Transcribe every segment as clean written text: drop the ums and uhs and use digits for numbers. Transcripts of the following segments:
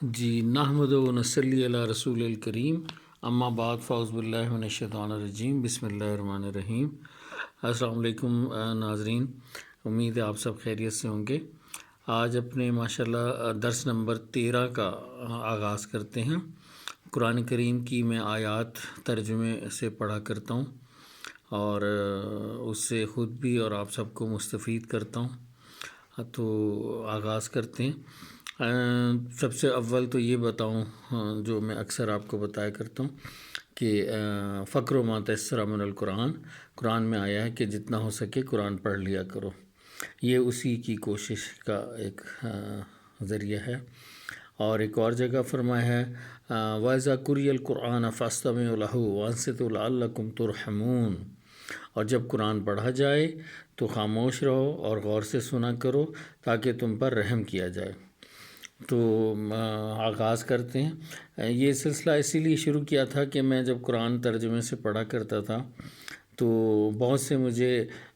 جی نحمد و نصلی علی رسول الکریم، اما بعد فاعوذ باللہ من الشیطان الرجیم، بسم اللہ الرحمن الرحیم۔ السلام علیکم ناظرین، امید ہے آپ سب خیریت سے ہوں گے۔ آج اپنے ماشاءاللہ درس نمبر 13 کا آغاز کرتے ہیں۔ قرآن کریم کی میں آیات ترجمے سے پڑھا کرتا ہوں اور اس سے خود بھی اور آپ سب کو مستفید کرتا ہوں۔ تو آغاز کرتے ہیں۔ سب سے اول تو یہ بتاؤں جو میں اکثر آپ کو بتایا کرتا ہوں کہ فقر و ما تیسر من القرآن، قرآن میں آیا ہے کہ جتنا ہو سکے قرآن پڑھ لیا کرو، یہ اسی کی کوشش کا ایک ذریعہ ہے۔ اور ایک اور جگہ فرمایا ہے وَإِذَا قُرِئَ الْقُرْآنَ فَاسْتَمِعُوا لَهُ وَأَنصِتُوا لَعَلَّكُمْ تُرْحَمُونَ، اور جب قرآن پڑھا جائے تو خاموش رہو اور غور سے سنا کرو تاکہ تم پر رحم کیا جائے۔ تو آغاز کرتے ہیں۔ یہ سلسلہ اسی لیے شروع کیا تھا کہ میں جب قرآن ترجمے سے پڑھا کرتا تھا تو بہت سے مجھے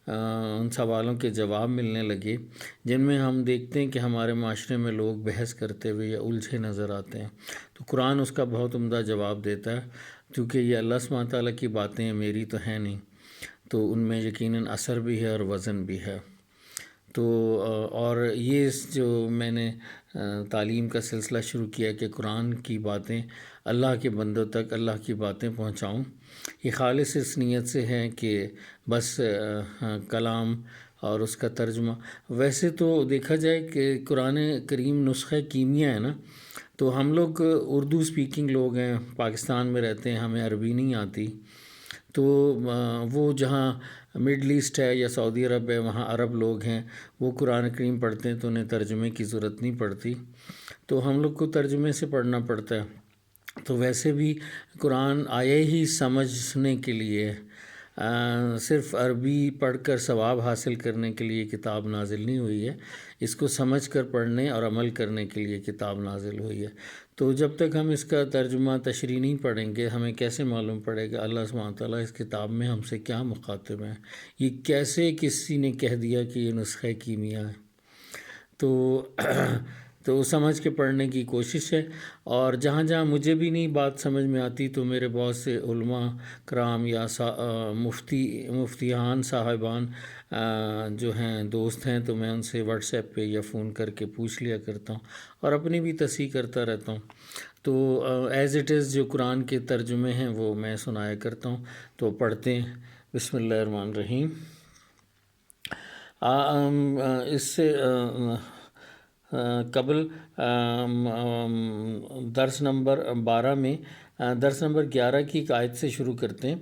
ان سوالوں کے جواب ملنے لگے جن میں ہم دیکھتے ہیں کہ ہمارے معاشرے میں لوگ بحث کرتے ہوئے یا الجھے نظر آتے ہیں، تو قرآن اس کا بہت عمدہ جواب دیتا ہے، کیونکہ یہ اللہ سبحانہ تعالیٰ کی باتیں ہیں، میری تو ہیں نہیں، تو ان میں یقیناً اثر بھی ہے اور وزن بھی ہے۔ تو اور یہ جو میں نے تعلیم کا سلسلہ شروع کیا کہ قرآن کی باتیں اللہ کے بندوں تک اللہ کی باتیں پہنچاؤں، یہ خالص اس نیت سے ہے کہ بس کلام اور اس کا ترجمہ۔ ویسے تو دیکھا جائے کہ قرآن کریم نسخہ کیمیا ہے نا، تو ہم لوگ اردو اسپیکنگ لوگ ہیں، پاکستان میں رہتے ہیں، ہمیں عربی نہیں آتی، تو وہ جہاں مڈل ایسٹ ہے یا سعودی عرب ہے وہاں عرب لوگ ہیں، وہ قرآن کریم پڑھتے ہیں تو انہیں ترجمے کی ضرورت نہیں پڑتی، تو ہم لوگ کو ترجمے سے پڑھنا پڑتا ہے۔ تو ویسے بھی قرآن آئے ہی سمجھنے کے لیے، صرف عربی پڑھ کر ثواب حاصل کرنے کے لیے کتاب نازل نہیں ہوئی ہے، اس کو سمجھ کر پڑھنے اور عمل کرنے کے لیے کتاب نازل ہوئی ہے۔ تو جب تک ہم اس کا ترجمہ تشریح نہیں پڑھیں گے ہمیں کیسے معلوم پڑے گا اللہ سبحانہ تعالیٰ اس کتاب میں ہم سے کیا مخاطب ہیں، یہ کیسے کسی نے کہہ دیا کہ یہ نسخہ کیمیا ہے۔ تو سمجھ کے پڑھنے کی کوشش ہے، اور جہاں جہاں مجھے بھی نہیں بات سمجھ میں آتی تو میرے بہت سے علماء کرام یا مفتیان صاحبان جو ہیں دوست ہیں، تو میں ان سے واٹس ایپ پہ یا فون کر کے پوچھ لیا کرتا ہوں اور اپنی بھی تصحیح کرتا رہتا ہوں۔ تو ایز اٹ از جو قرآن کے ترجمے ہیں وہ میں سنایا کرتا ہوں، تو پڑھتے ہیں۔ بسم اللہ الرحمن الرحیم۔ اس سے قبل درس نمبر 12 میں درس نمبر 11 کی ایک آیت سے شروع کرتے ہیں۔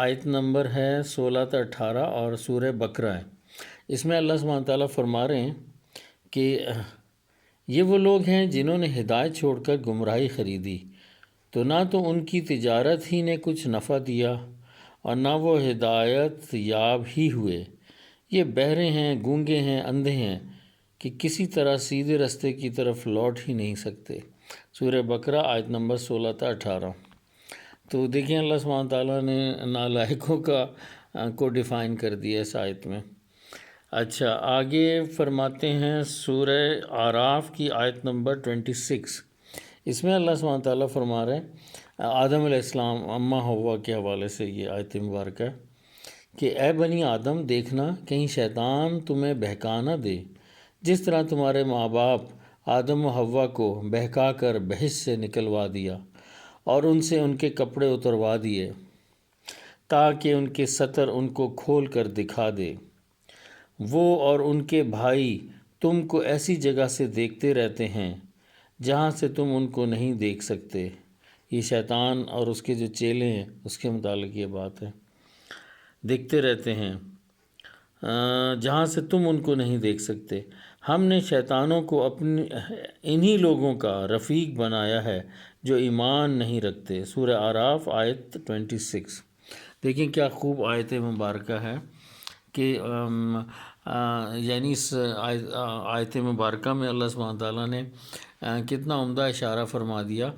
آیت نمبر ہے 16 تا 18 اور سورہ بقرہ ہے۔ اس میں اللہ سبحانہ تعالیٰ فرما رہے ہیں کہ یہ وہ لوگ ہیں جنہوں نے ہدایت چھوڑ کر گمراہی خریدی، تو نہ تو ان کی تجارت ہی نے کچھ نفع دیا اور نہ وہ ہدایت یاب ہی ہوئے، یہ بہرے ہیں، گونگے ہیں، اندھے ہیں کہ کسی طرح سیدھے رستے کی طرف لوٹ ہی نہیں سکتے۔ سورہ بقرہ آیت نمبر 16 تا 18۔ تو دیکھیں اللہ سبحانہ تعالیٰ نے نالائقوں کو ڈیفائن کر دیا اس آیت میں۔ اچھا، آگے فرماتے ہیں سورہ اعراف کی آیت نمبر 26۔ اس میں اللہ سبحانہ تعالیٰ فرما رہے ہیں آدم علیہ السلام اماں حوا کے حوالے سے یہ آیت مبارکہ ہے کہ اے بنی آدم، دیکھنا کہیں شیطان تمہیں بہکا نہ دے، جس طرح تمہارے ماں باپ آدم و حوا کو بہکا کر بہشت سے نکلوا دیا اور ان سے ان کے کپڑے اتروا دیے تاکہ ان کے ستر ان کو کھول کر دکھا دے۔ وہ اور ان کے بھائی تم کو ایسی جگہ سے دیکھتے رہتے ہیں جہاں سے تم ان کو نہیں دیکھ سکتے۔ یہ شیطان اور اس کے جو چیلے ہیں اس کے متعلق یہ بات ہے، دیکھتے رہتے ہیں جہاں سے تم ان کو نہیں دیکھ سکتے۔ ہم نے شیطانوں کو انہی لوگوں کا رفیق بنایا ہے جو ایمان نہیں رکھتے۔ سورہ اعراف آیت 26۔ دیکھیں کیا خوب آیت مبارکہ ہے کہ یعنی اس آیت مبارکہ میں اللہ سبحانہ تعالیٰ نے کتنا عمدہ اشارہ فرما دیا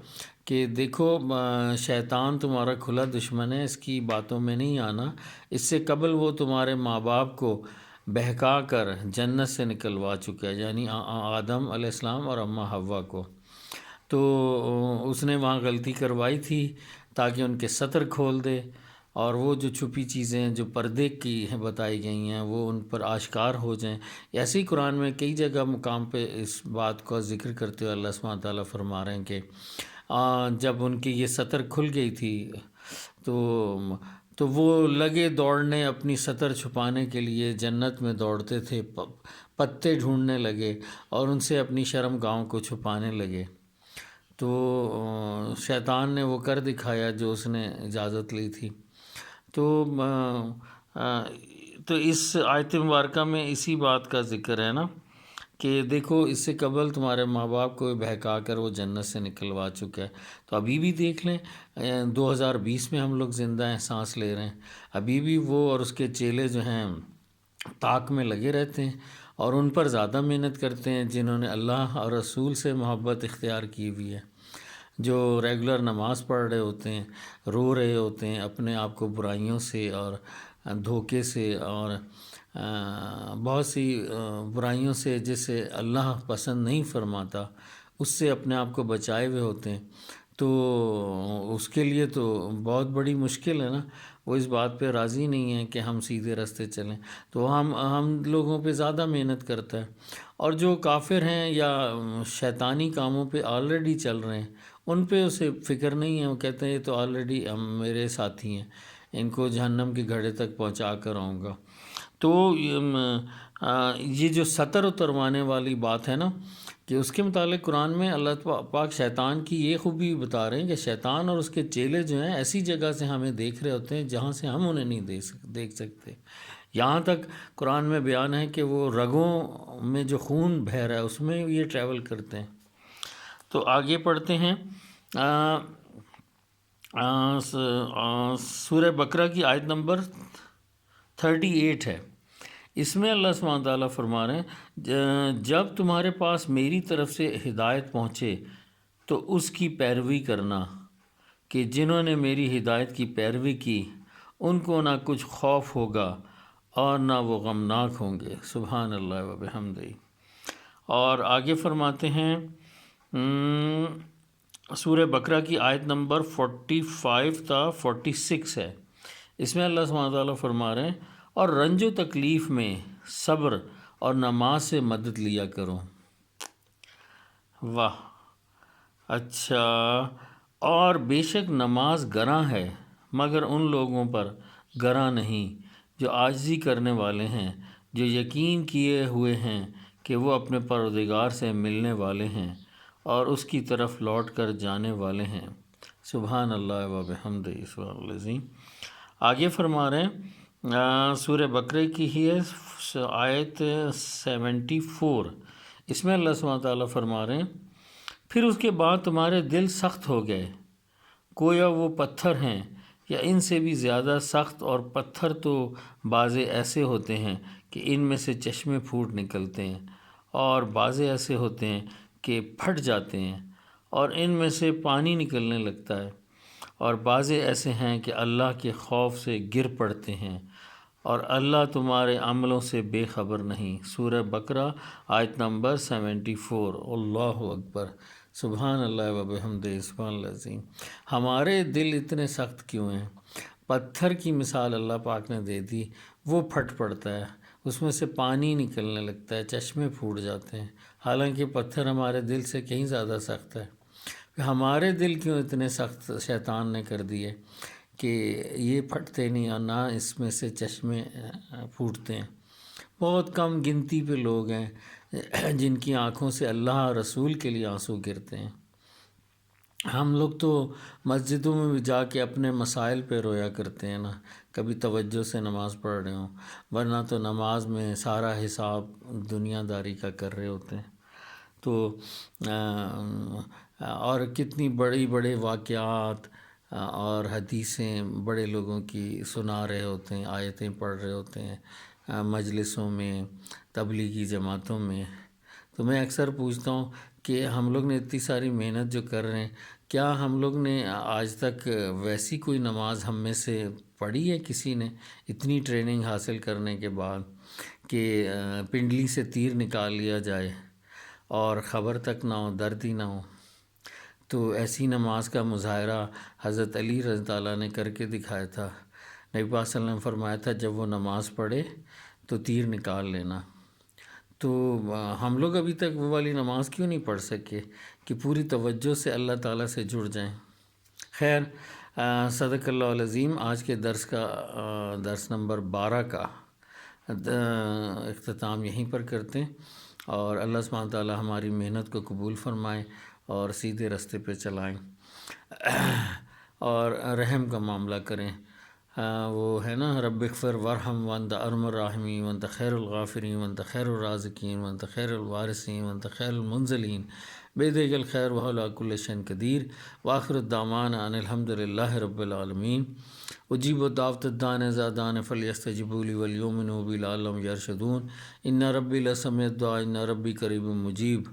کہ دیکھو شیطان تمہارا کھلا دشمن ہے، اس کی باتوں میں نہیں آنا۔ اس سے قبل وہ تمہارے ماں باپ کو بہکا کر جنت سے نکلوا چکا ہے، یعنی آدم علیہ السلام اور اماں حوا کو۔ تو اس نے وہاں غلطی کروائی تھی تاکہ ان کے سطر کھول دے، اور وہ جو چھپی چیزیں جو پردے کی ہیں بتائی گئی ہیں وہ ان پر آشکار ہو جائیں۔ ایسے ہی قرآن میں کئی جگہ مقام پہ اس بات کا ذکر کرتے ہوئے اللہ سبحانہ تعالیٰ فرما رہے ہیں کہ جب ان کی یہ سطر کھل گئی تھی تو وہ لگے دوڑنے، اپنی سطر چھپانے کے لیے جنت میں دوڑتے تھے، پتے ڈھونڈنے لگے اور ان سے اپنی شرم گاہوں کو چھپانے لگے۔ تو شیطان نے وہ کر دکھایا جو اس نے اجازت لی تھی۔ تو اس آیت مبارکہ میں اسی بات کا ذکر ہے نا کہ دیکھو اس سے قبل تمہارے ماں باپ کو بہکا کر وہ جنت سے نکلوا چکا ہے، تو ابھی بھی دیکھ لیں 2020 میں ہم لوگ زندہ ہیں، سانس لے رہے ہیں، ابھی بھی وہ اور اس کے چیلے جو ہیں طاق میں لگے رہتے ہیں اور ان پر زیادہ محنت کرتے ہیں جنہوں نے اللہ اور رسول سے محبت اختیار کی ہوئی ہے، جو ریگولر نماز پڑھ رہے ہوتے ہیں، رو رہے ہوتے ہیں اپنے آپ کو برائیوں سے اور دھوکے سے اور بہت سی برائیوں سے جسے اللہ پسند نہیں فرماتا، اس سے اپنے آپ کو بچائے ہوئے ہوتے ہیں۔ تو اس کے لیے تو بہت بڑی مشکل ہے نا، وہ اس بات پہ راضی نہیں ہے کہ ہم سیدھے راستے چلیں، تو ہم لوگوں پہ زیادہ محنت کرتا ہے۔ اور جو کافر ہیں یا شیطانی کاموں پہ آلریڈی چل رہے ہیں ان پہ اسے فکر نہیں ہے، وہ کہتے ہیں یہ تو آلریڈی میرے ساتھی ہیں، ان کو جہنم کے گھڑے تک پہنچا کر آؤں گا۔ تو یہ جو سطر اتروانے والی بات ہے نا کہ اس کے متعلق قرآن میں اللہ پاک شیطان کی یہ خوبی بتا رہے ہیں کہ شیطان اور اس کے چیلے جو ہیں ایسی جگہ سے ہمیں دیکھ رہے ہوتے ہیں جہاں سے ہم انہیں نہیں دیکھ سکتے، یہاں تک قرآن میں بیان ہے کہ وہ رگوں میں جو خون بہہ رہا ہے اس میں یہ ٹریول کرتے ہیں۔ تو آگے پڑھتے ہیں، سورہ بقرہ کی آیت نمبر 38 ہے، اس میں اللہ سبحانہ تعالیٰ فرما رہے ہیں جب تمہارے پاس میری طرف سے ہدایت پہنچے تو اس کی پیروی کرنا کہ جنہوں نے میری ہدایت کی پیروی کی ان کو نہ کچھ خوف ہوگا اور نہ وہ غمناک ہوں گے۔ سبحان اللہ و بحمدہ۔ اور آگے فرماتے ہیں سورہ بقرہ کی آیت نمبر 45 تا 46 ہے، اس میں اللہ سبحانہ تعالیٰ فرما رہے ہیں اور رنج و تکلیف میں صبر اور نماز سے مدد لیا کرو۔ واہ، اچھا، اور بے شک نماز گراں ہے مگر ان لوگوں پر گراں نہیں جو عاجزی کرنے والے ہیں، جو یقین کیے ہوئے ہیں کہ وہ اپنے پروردگار سے ملنے والے ہیں اور اس کی طرف لوٹ کر جانے والے ہیں۔ سبحان اللہ و بحمدہ، سبحان اللہ العظیم۔ آگے فرما رہے ہیں سورہ بقرہ کی ہی ہے آیت 74، اس میں اللہ سبحانہ تعالیٰ فرما رہے ہیں پھر اس کے بعد تمہارے دل سخت ہو گئے گویا وہ پتھر ہیں یا ان سے بھی زیادہ سخت، اور پتھر تو بعضے ایسے ہوتے ہیں کہ ان میں سے چشمے پھوٹ نکلتے ہیں اور بعضے ایسے ہوتے ہیں کہ پھٹ جاتے ہیں اور ان میں سے پانی نکلنے لگتا ہے، اور بعضے ایسے ہیں کہ اللہ کے خوف سے گر پڑتے ہیں اور اللہ تمہارے عملوں سے بے خبر نہیں۔ سورہ بقرہ آیت نمبر 74۔ اللہ اکبر، سبحان اللہ و بحمدہ، سبحان اللہ العظیم۔ ہمارے دل اتنے سخت کیوں ہیں؟ پتھر کی مثال اللہ پاک نے دے دی، وہ پھٹ پڑتا ہے، اس میں سے پانی نکلنے لگتا ہے، چشمے پھوٹ جاتے ہیں، حالانکہ پتھر ہمارے دل سے کہیں زیادہ سخت ہے۔ ہمارے دل کیوں اتنے سخت شیطان نے کر دیے کہ یہ پھٹتے نہیں اور نہ اس میں سے چشمے پھوٹتے ہیں؟ بہت کم گنتی پہ لوگ ہیں جن کی آنکھوں سے اللہ اور رسول کے لیے آنسو گرتے ہیں۔ ہم لوگ تو مسجدوں میں بھی جا کے اپنے مسائل پہ رویا کرتے ہیں نا، کبھی توجہ سے نماز پڑھ رہے ہوں، ورنہ تو نماز میں سارا حساب دنیا داری کا کر رہے ہوتے ہیں۔ تو اور کتنی بڑے واقعات اور حدیثیں بڑے لوگوں کی سنا رہے ہوتے ہیں، آیتیں پڑھ رہے ہوتے ہیں مجلسوں میں، تبلیغی جماعتوں میں۔ تو میں اکثر پوچھتا ہوں کہ ہم لوگ نے اتنی ساری محنت جو کر رہے ہیں، کیا ہم لوگ نے آج تک ویسی کوئی نماز ہم میں سے پڑھی ہے کسی نے اتنی ٹریننگ حاصل کرنے کے بعد کہ پنڈلی سے تیر نکال لیا جائے اور خبر تک نہ ہو، درد ہی نہ ہو؟ تو ایسی نماز کا مظاہرہ حضرت علی رضی اللہ عنہ نے کر کے دکھایا تھا۔ نبی پاک صلی اللہ علیہ وسلم نے فرمایا تھا جب وہ نماز پڑھے تو تیر نکال لینا۔ تو ہم لوگ ابھی تک وہ والی نماز کیوں نہیں پڑھ سکے کہ پوری توجہ سے اللہ تعالیٰ سے جڑ جائیں۔ خیر، صدق اللہ العظیم۔ آج کے درس نمبر 12 کا اختتام یہیں پر کرتے ہیں، اور اللہ سبحانہ تعالیٰ ہماری محنت کو قبول فرمائے اور سیدھے راستے پہ چلائیں اور رحم کا معاملہ کریں۔ وہ ہے نا، رب اغفر ورحم وانت ارحم الراحمین وانت خیر الغافرین وانت خیر الرازقین وانت خیر الوارثین وانت خیر المنزلین بیدک الخیر وعلی کل شیء قدیر وآخر الدعوانا ان الحمد للہ رب العالمین۔ اجیب دعوت الداع اذا دعان فلیستجیبوا لی ولیؤمنوا بی لعلہم یرشدون۔ ان ربی لسمیع الدعاء ان ربی قریب مجیب۔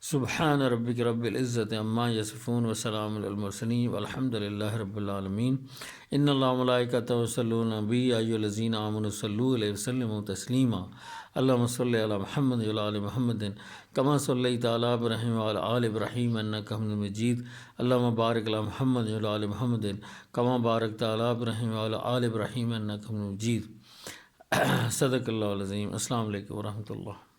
سبحان ربک رب العزت عما یصفون وسلام علی المرسلین والحمد للہ رب العالمین۔ ان اللہ وملائکتہ یصلون علی النبی یا ایھا الذین آمنوا صلوا علیہ وسلموا تسلیما۔ اللہم صل علی محمد وعلی آل محمد کما صلیت علی ابراہیم وعلی آل ابراہیم انک حمید مجید۔ اللہم بارک علی محمد وعلی آل محمد کما بارکت علی ابراہیم وعلی آل ابراہیم انک حمید مجید۔ صدق اللہ العظیم۔ السلام علیکم ورحمۃ اللہ۔